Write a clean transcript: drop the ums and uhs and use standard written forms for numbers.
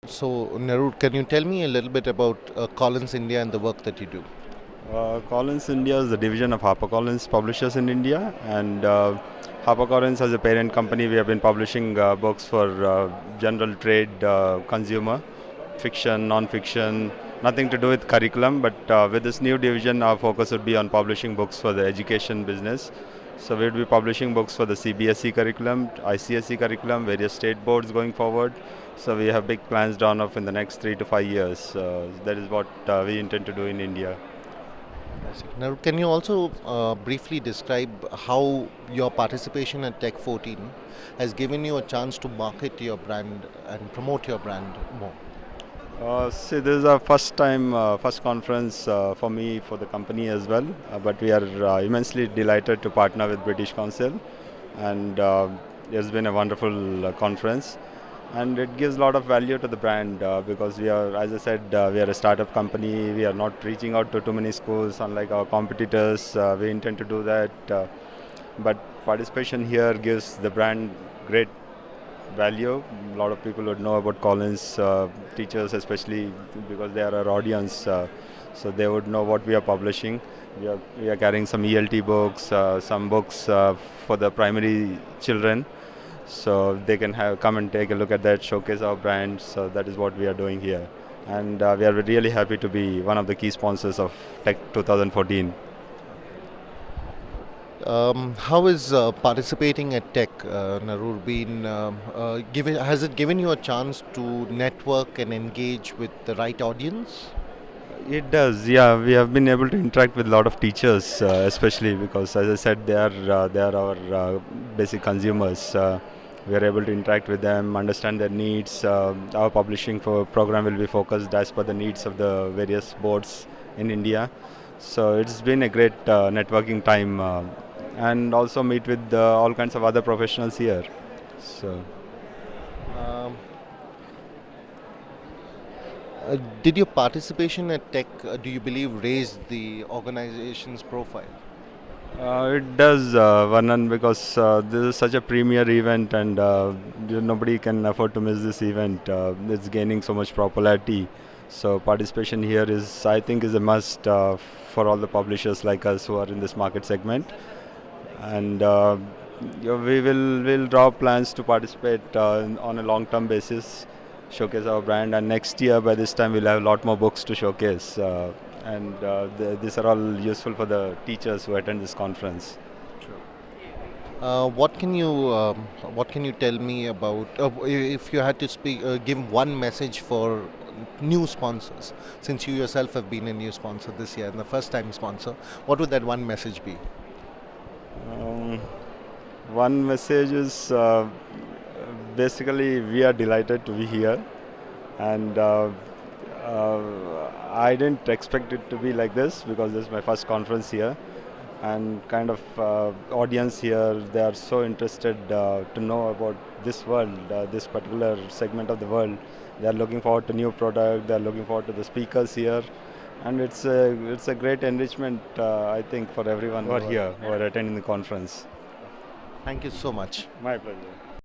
So, Narur, can you tell me a little bit about Collins India and the work that you do? Collins India is a division of HarperCollins Publishers in India, and HarperCollins as a parent company, we have been publishing books for general trade, consumer, fiction, non-fiction, nothing to do with curriculum. But with this new division, our focus would be on publishing books for the education business. So we would be publishing books for the CBSE curriculum, ICSE curriculum, various state boards going forward. So we have big plans drawn up in the next 3 to 5 years. That is what we intend to do in India. Fantastic. Now, can you also briefly describe how your participation at Tech 14 has given you a chance to market your brand and promote your brand more? See, this is our first conference for me, for the company as well. But we are immensely delighted to partner with British Council, and it's been a wonderful conference. And it gives a lot of value to the brand because we are, as I said, we are a startup company. We are not reaching out to too many schools, unlike our competitors. We intend to do that, but participation here gives the brand great value. A lot of people would know about Collins, teachers especially, because they are our audience. So they would know what we are publishing. We are carrying some ELT books, some books for the primary children. So they can come and take a look at that, showcase our brand. So that is what we are doing here. And we are really happy to be one of the key sponsors of Tech 2014. How is participating at Tech, Narur, been has it given you a chance to network and engage with the right audience? It does, yeah. We have been able to interact with a lot of teachers, especially because, as I said, they are our basic consumers. We are able to interact with them, understand their needs. Our publishing program will be focused as per the needs of the various boards in India. So it's been a great networking time, and also meet with all kinds of other professionals here. So. Um, did your participation at Tech, do you believe, raise the organization's profile? It does, Varnan, because this is such a premier event, and nobody can afford to miss this event. It's gaining so much popularity. So participation here is, I think, is a must for all the publishers like us who are in this market segment. And we'll draw plans to participate on a long-term basis, showcase our brand, and next year by this time we'll have a lot more books to showcase. And these are all useful for the teachers who attend this conference. What can you tell me about if you had to give one message for new sponsors, since you yourself have been a new sponsor this year and the first time sponsor, what would that one message be? Um, One message is basically we are delighted to be here, and I didn't expect it to be like this because this is my first conference here, and kind of audience here, they are so interested to know about this world, this particular segment of the world. They are looking forward to new product. They are looking forward to the speakers here, and it's a great enrichment, I think, for everyone who are here, who are attending the conference. Thank you so much. My pleasure.